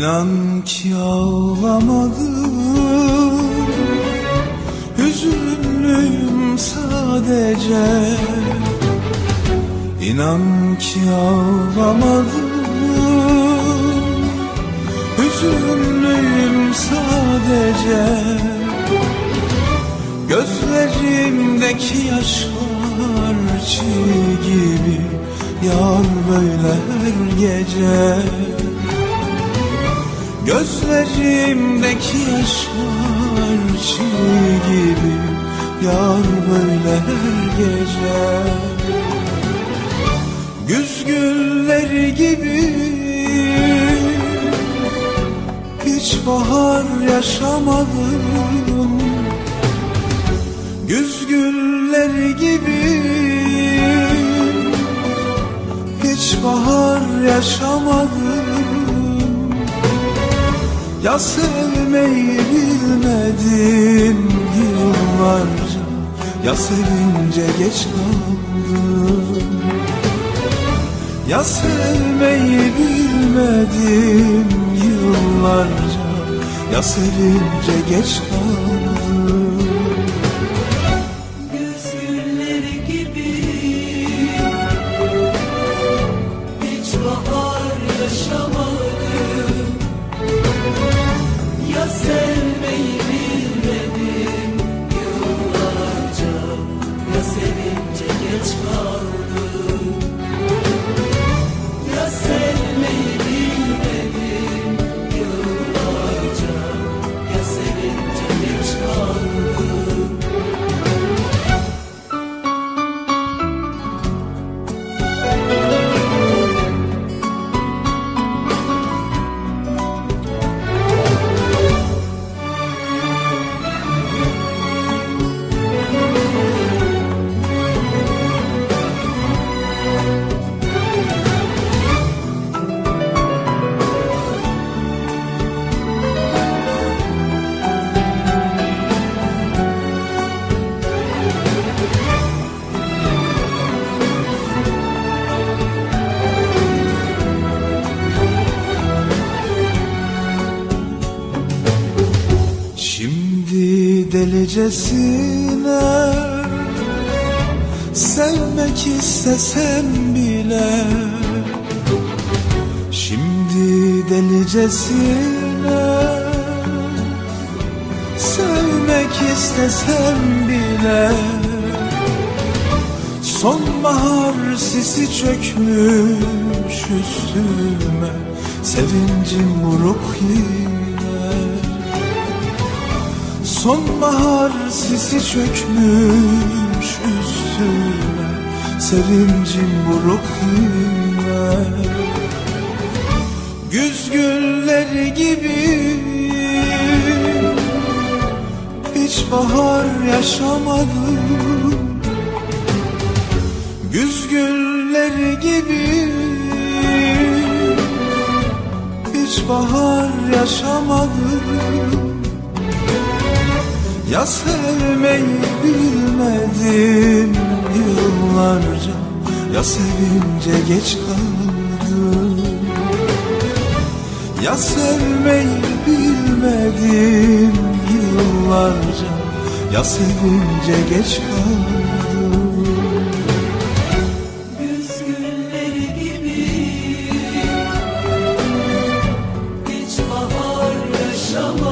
İnan ki ağlamadım, hüzünlüyüm sadece. İnan ki ağlamadım, hüzünlüyüm sadece. Gözlerimdeki yaşlar çiğ gibi yağar böyle her gece. Gözlerimdeki yaşlar çiğ gibi yağar böyle her gece. Güz gülleri gibi hiç bahar yaşamadım. Güz gülleri gibi hiç bahar yaşamadım. Ya sevmeyi bilmedim yıllarca, ya sevince geç kaldım. Ya sevmeyi bilmedim yıllarca, ya sevince geç kaldım. Güz gülleri gibi hiç bahar yaşamadım. Ya sevmeyi bilmedim yıllarca, ya sevince geç kaldım. Ya sevmeyi bilmedim yıllarca, ya sevince geç kaldım. Şimdi delicesine sevmek istesem bile, şimdi delicesine sevmek istesem bile, sonbahar sisi çökmüş üstüme, sevincim buruk yine. Sonbahar sisi çökmüş üstüme, sevincim buruk yine. Güz gülleri gibi hiç bahar yaşamadım. Güz gülleri gibi hiç bahar yaşamadım. Ya sevmeyi bilmedim yıllarca, ya sevince geç kaldım. Ya sevmeyi bilmedim yıllarca, ya sevince geç kaldım. Güz gülleri gibi hiç bahar yaşamadım.